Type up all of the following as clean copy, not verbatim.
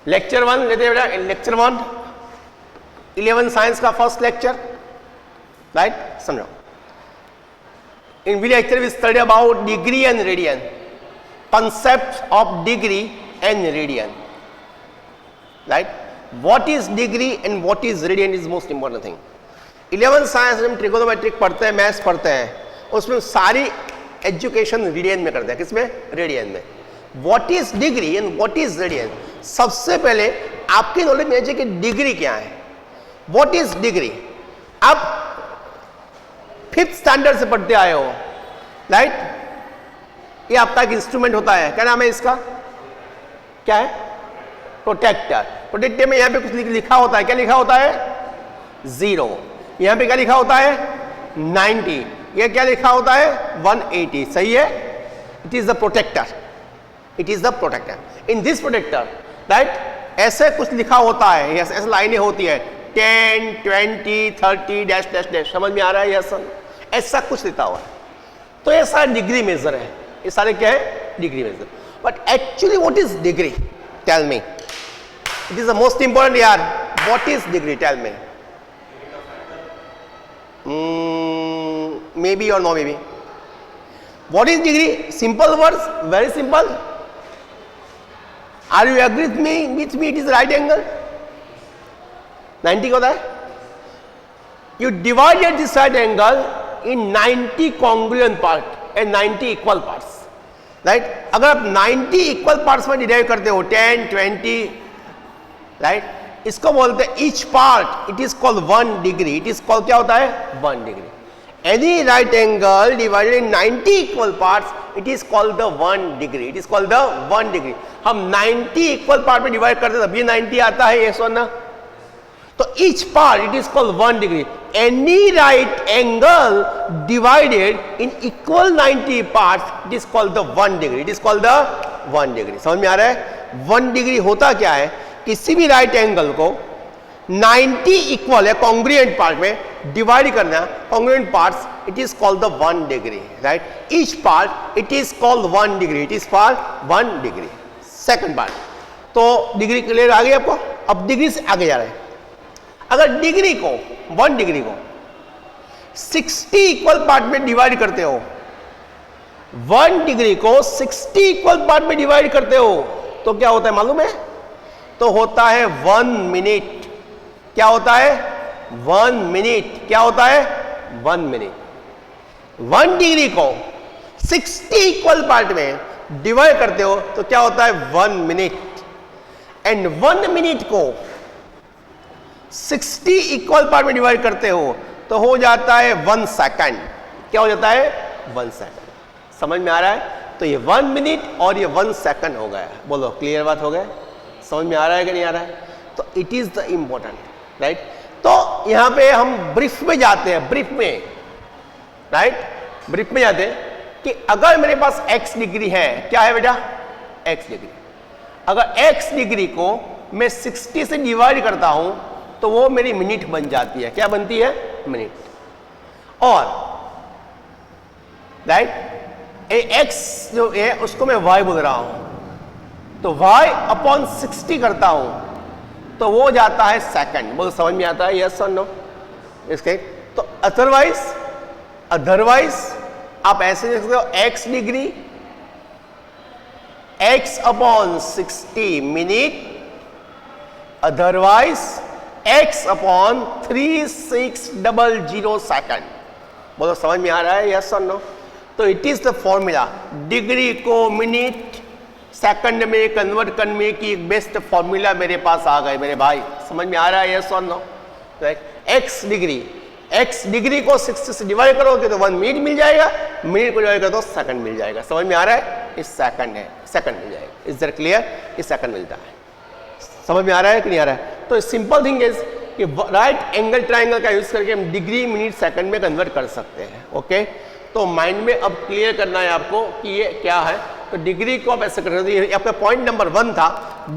Lecture 1 लेते हैं बेटा, लेक्चर 1 11 साइंस का फर्स्ट लेक्चर, राइट? समझो, in we lecture we study about degree and radian, concept of degree and radian, right? What is degree and what is radian is most important thing. 11 science हम trigonometric पढ़ते हैं, maths पढ़ते हैं, उसमें सारी education radian में करते हैं. किसमें? रेडियन में. What is degree and what is radian? सबसे पहले आपकी नॉलेज में चाहिए कि डिग्री क्या है. What is degree? आप 5th स्टैंडर्ड से पढ़ते आए हो, राइट? ये आपका एक इंस्ट्रूमेंट होता है, क्या नाम है इसका? क्या है? प्रोटेक्टर. प्रोटेक्टर में यहां पे कुछ लिखा होता है, क्या लिखा होता है? 0. यहां पे क्या लिखा होता है? 90. ये क्या लिखा होता है? 180. सही है? It is the protractor. It is the protractor. In this protractor, right, ऐसे कुछ लिखा होता है, ऐसे लाइनें होती है, 10, 20, 30 डैश डैश डैश. समझ में आ रहा है? यस सर, ऐसा कुछ लिखा हुआ है. तो ये सारा डिग्री मेजर है. ये सारे क्या है? Degree measure. But actually what is degree? Tell me. It is the most important यार. What is degree? Tell me. Maybe और no maybe. What is degree? Simple words, very simple. Are you agree with me? It is right angle. 90 होता है. You divided this right angle in 90 congruent part and 90 equal parts, right? अगर आप 90 equal parts में divide करते हो, 10, 20, right, इसको बोलते हैं each part, it is called 1 degree. It is called क्या होता है? 1 degree. Any right angle divided in 90 equal parts, it is called the 1 degree. It is called the 1 degree. हम 90 इक्वल पार्ट में डिवाइड करते तब ये 90 आता है, ये सोना. तो each part it is called 1 degree. Any right angle divided in equal 90 parts, it is called the 1 degree. It is called the 1 degree. समझ में आ रहा है? 1 डिग्री होता क्या है? किसी भी राइट एंगल को 90 इक्वल है कॉन्ग्रुएंट पार्ट में डिवाइड करना, congruent parts, it is called the 1 degree, right? Each part it is called 1 degree. It is for 1 degree. Second part. तो डिग्री क्लियर आ गई आपको? अब डिग्री से आगे जा रहे हैं. अगर डिग्री को 1 डिग्री को 60 इक्वल पार्ट में डिवाइड करते हो, 1 डिग्री को 60 इक्वल पार्ट में डिवाइड करते हो, तो क्या होता है मालूम है? तो होता है 1 मिनट. क्या होता है? 1 मिनट. क्या होता है? 1 मिनट. 1 डिग्री को 60 इक्वल पार्ट में डिवाइड करते हो तो क्या होता है? 1 मिनट. एंड 1 मिनट को 60 इक्वल पार्ट में डिवाइड करते हो तो हो जाता है 1 सेकंड. क्या हो जाता है? 1 सेकंड. समझ में आ रहा है? तो ये 1 मिनट और ये 1 सेकंड हो गया. बोलो, क्लियर बात हो गया? समझ में आ रहा है कि नहीं आ रहा है? तो it is the important, right? तो यहां पे हम ब्रीफ में जाते हैं, ब्रीफ में, राइट? ब्रीफ में जाते हैं कि अगर मेरे पास x डिग्री है, क्या है बेटा? x degree. अगर x डिग्री को मैं 60 से डिवाइड करता हूं तो वो मेरी मिनट बन जाती है. क्या बनती है? मिनट. और राइट, x जो है उसको मैं y बोल रहा हूं, तो y अपॉन 60 करता हूं तो वो जाता है सेकंड. बोलो, समझ में आता है? यस और नो? इसके तो अदरवाइज आप ऐसे लिख सकते हो x degree x upon 60 minute, otherwise x upon 3600 second. बोलो, समझ में आ रहा है? यस और नो? तो it is the formula. Degree को मिनट सेकंड में कन्वर्ट करने की बेस्ट फॉर्मूला मेरे पास आ गए मेरे भाई. समझ में आ रहा है? यस और नो? x डिग्री को 60 से डिवाइड करोगे तो 1 मिनट मिल जाएगा, मिनट को डिवाइड करो तो सेकंड मिल जाएगा. समझ में आ रहा है? इस सेकंड है, सेकंड मिल जाएगा. Is that clear? इस सेकंड मिलता है. समझ में आ रहा है कि नहीं आ रहा है? तो सिंपल थिंग इज कि राइट एंगल ट्राइंगल का यूज करके हम डिग्री मिनट सेकंड में कन्वर्ट कर सकते हैं. ओके, तो माइंड में अब क्लियर करना है आपको कि ये क्या है. तो डिग्री को आप ऐसे कर सकते हैं. आपका पॉइंट नंबर 1 था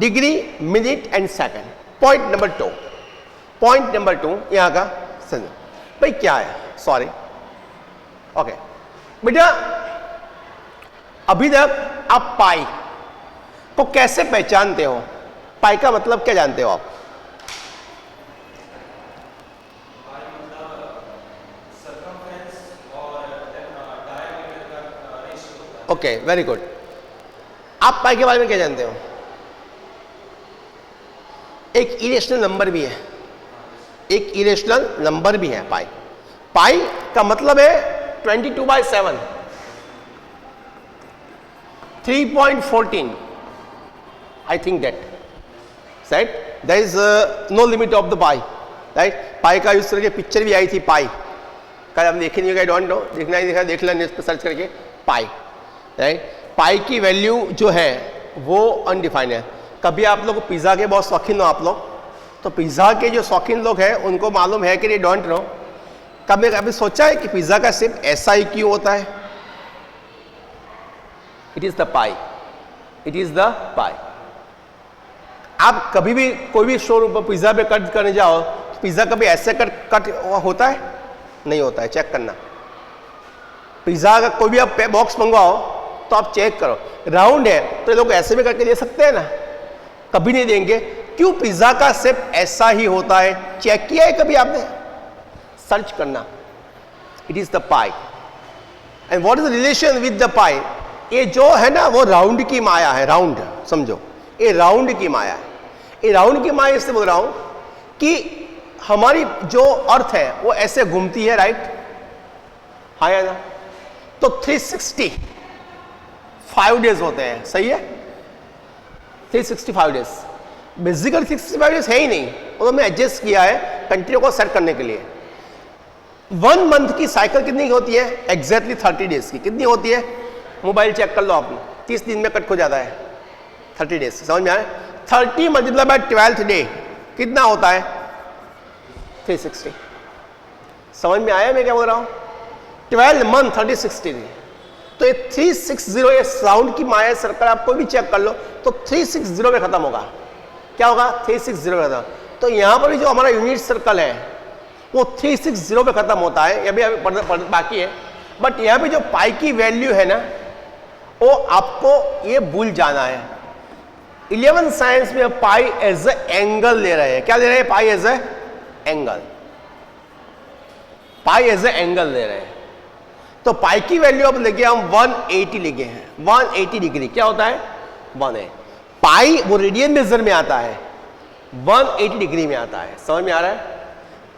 degree, minute and second. Point number 2 यहां का समझो भाई क्या है. सॉरी, ओके बेटा, अभी तक आप पाई को कैसे पहचानते हो? पाई का मतलब क्या जानते हो आप? Okay, very good. आप पाई के बारे में क्या जानते हो? एक इरेशनल नंबर भी है, एक इरेशनल नंबर भी है पाई। पाई का मतलब है 22/7, 3.14, I think that, right? There is no limit of the pi, right? पाई का यूज करके पिक्चर भी आई थी पाई, कल हम देखे नहीं, आई डोंट नो, देखना ही देखा, देख लेना नेट पे सर्च करके पाई, राइट? पाई की वैल्यू जो है वो अनडिफाइंड है। कभी आप लोग पिज़्ज़ा के बहुत शौकीन हो आप लोग, तो पिज़्ज़ा के जो शौकीन लोग हैं उनको मालूम है कि ये डोंट नो, कभी कभी सोचा है कि पिज़्ज़ा का शेप ऐसा ही क्यों होता है? It is the pi, it is the pi. आप कभी भी कोई भी शोरूम पर पिज़्ज़ा पे कट करने जाओ, पिज़्ज़ा कभी ऐसे कट होता है? नहीं होता है, चेक करना। पिज़्ज़ा का कोई भी आप बॉक्स मंगवाओ तो आप चेक करो, राउंड है तो लोग ऐसे भी करके दे सकते हैं ना, कभी नहीं देंगे। क्यों? पिज़्ज़ा का शेप ऐसा ही होता है। चेक किया है कभी आपने? सर्च करना, it is the pi. And what is the relation with the pi? ये जो है ना वो राउंड की माया है, राउंड समझो, ये राउंड की माया है। ये राउंड की माया इससे बोल रहा हूं कि हमारी जो अर्थ है वो ऐसे घूमती है, राइट? हाँ या ना? तो 365 डेज होते हैं, सही है? 365 डेज, बेसिकली 365 डेज है ही नहीं, वो तो मैं एडजस्ट किया है कंट्रियों को सेट करने के लिए। 1 मंथ की साइकिल कितनी होती है? एग्जैक्टली 30 डेज की। कितनी होती है? मोबाइल चेक कर लो आपने, 30 दिन में कट हो जाता है 30 डेज। समझ में आया? 30 मल्टीप्लाई बाय 12th डे कितना होता है? 360। समझ में आया मैं क्या बोल रहा हूं? 12 मंथ 360 डे, तो ये 360, ये साउंड की माया सर्कल आप कोई भी चेक कर लो तो 360 में खत्म होगा। क्या होगा? 360 में खत्म। तो यहां पर भी जो हमारा यूनिट सर्कल है वो 360 पे खत्म होता है, ये भी अभी बाकी है। बट यहां पे जो पाई की वैल्यू है ना, वो आपको ये भूल जाना है। 11th साइंस में पाई एज ए एंगल ले रहे हैं। क्या ले रहे हैं? Pi as a angle, pi as a angle ले रहे हैं। तो पाई की वैल्यू अब लेके हम 180 लिखे हैं, 180 डिग्री। क्या होता है? 1 है। पाई वो रेडियन मेजर में आता है, 180 डिग्री में आता है। समझ में आ रहा है?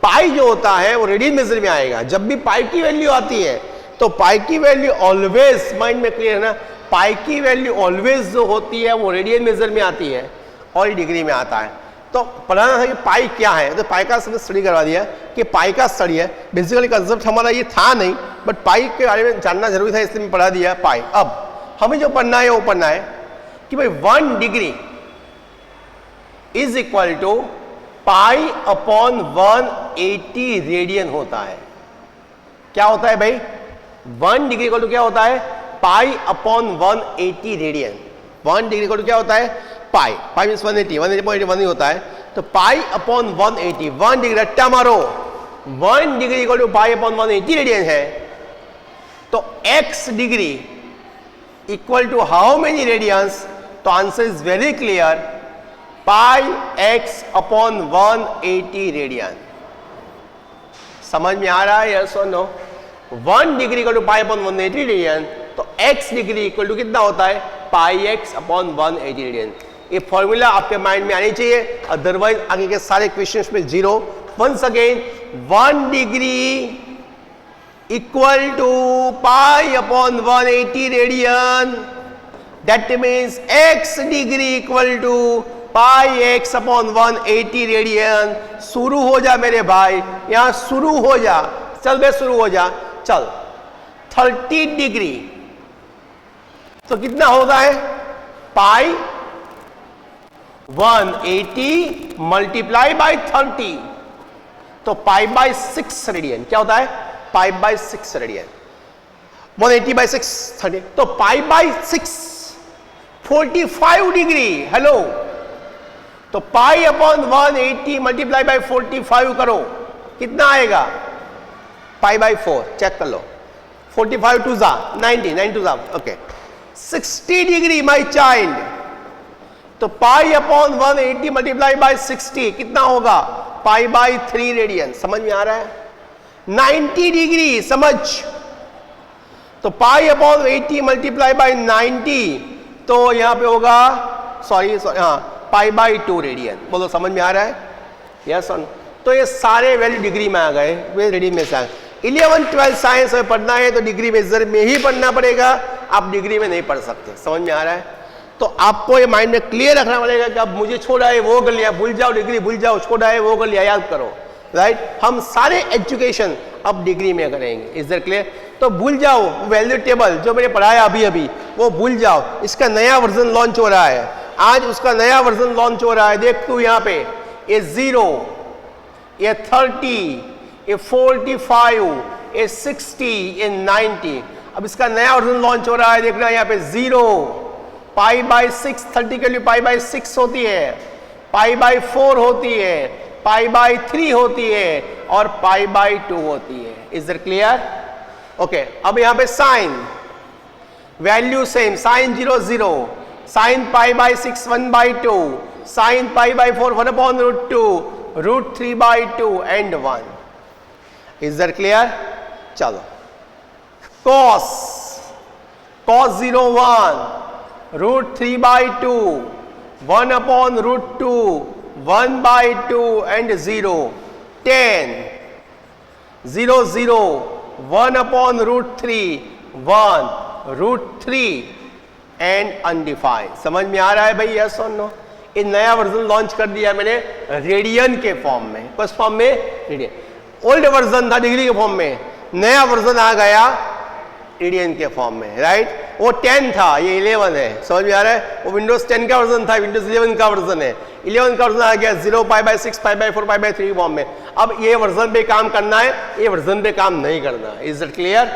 पाई जो होता है वो रेडियन मेजर में आएगा। जब भी पाई की वैल्यू आती है तो पाई की वैल्यू ऑलवेज, माइंड में क्लियर है ना, पाई की वैल्यू ऑलवेज जो होती है वो रेडियन मेजर में आती है और डिग्री में आता है। तो पढ़ाना था कि पाई क्या है, तो पाई का स्टडी करवा दिया कि पाई का स्टडी है। बेसिकली कंसेप्ट हमारा ये था नहीं, बट पाई के बारे में जानना जरूरी था, इसलिए मैं पढ़ा दिया पाई। अब हमें जो पढ़ना है वो पढ़ना है कि भाई 1 degree is equal to pi upon 180 radian होता है। क्या होता है भाई? 1 डिग्री इक्वल टू क्या होता है? Pi upon 180 radian. 1 degree equal to क्या होता है? पाई। पाई मीन्स 180, 180.1 ही होता है। तो पाई अपॉन 180, 1 डिग्री रट्टा मारो, 1 degree equal to pi upon 180 radian है। तो x degree equal to how many radians? तो answer is very clear, pi x upon 180 radian. समझ में आ रहा है? यस और no? 1 degree equal to pi upon 180 radian, तो x डिग्री इक्वल टू कितना होता है? Pi x upon 180 radian. ये फॉर्मूला आपके माइंड में आनी चाहिए, अदरवाइज आगे के सारे क्वेश्चंस में zero. Once again, 1 degree equal to pi upon 180 radian, that means x degree equal to pi x upon 180 radian. शुरू हो जा मेरे भाई, यहां शुरू हो जा, चल बे शुरू हो जा, चल। 30 डिग्री तो कितना होता है? पाई 180 मल्टीप्लाई बाय 30, तो पाई बाय 6 रेडियन। क्या होता है? पाई बाय 6 रेडियन। 180 बाय 6 30, तो पाई बाय 6 45 डिग्री। हेलो, तो पाई अपॉन 180 मल्टीप्लाई बाय 45 करो, कितना आएगा? पाई बाय 4। चेक कर लो, 45 टू जा 90, 9 टू जा, ओके। 60 डिग्री माय चाइल्ड, तो पाई अपॉन 180 मल्टीप्लाई बाय 60 कितना होगा? Pi by 3 radian. समझ में आ रहा है? 90 डिग्री समझ। तो पाई अपॉन 80 मल्टीप्लाई बाय 90 तो यहां पे होगा सॉरी हाँ पाई बाय 2 रेडियन। बोलो समझ में आ रहा है? यस और नो? तो ये सारे वैल्यू डिग्री में आ गए, वे रेडियन में से आ गए। 11 12 साइंस में पढ़ना है तो डिग्री मेजर में ही पढ़ना पड़ेगा, आप डिग्री में नहीं पढ़ सकते। समझ में आ रहा है? तो आपको ये माइंड में क्लियर रखना पड़ेगा कि अब मुझे छोड़ा है वो कर लिया, भूल जाओ डिग्री, भूल जाओ, छोड़ा है वो कर लिया, याद करो। राइट? हम सारे एजुकेशन अब डिग्री में करेंगे। Is that clear? तो भूल जाओ वैल्यू टेबल जो मैंने पढ़ाया अभी अभी, वो भूल जाओ। इसका नया वर्जन लॉन्च हो रहा है आज, उसका नया वर्जन लॉन्च हो रहा है। देख तू यहाँ पे ये 0, ये 30, ये 45, ये 60, ये 90। अब इसका नया वर्जन लॉन्च हो रहा है, देखना यहाँ पे 0, पाई बाय 6, 30 के लिए पाई बाय 6 होती है, पाई बाय 4 होती है, पाई बाय 3 होती है और पाई बाय 2 होती है। Is that clear? ओके, अब यहाँ पे sine value same, sine 0 0, sine pi by 6 1/2, sine pi by 4 1/√2, √3/2 and 1। Is that clear? चलो cos 0 1, √3/2, 1/√2, 1/2 and 0, 10, 0 0, 1/√3, 1, √3 एंड अनडिफाइंड। समझ में आ रहा है भाई? यस और नो? ये नया वर्जन लॉन्च कर दिया मैंने रेडियन के फॉर्म में। किस फॉर्म में? रेडियन। ओल्ड वर्जन था डिग्री के फॉर्म में, नया वर्जन आ गया रेडियन के फॉर्म में। राइट? वो 10 था, ये 11 है। समझ में आ रहा है? वो विंडोज 10 का वर्जन था, विंडोज 11 का वर्जन है। 11 का वर्जन आ गया 0, पाई by 6, pi by 4, pi by 3 form में। अब ये वर्जन पे काम करना है, ये वर्जन पे काम नहीं करना। Is it clear?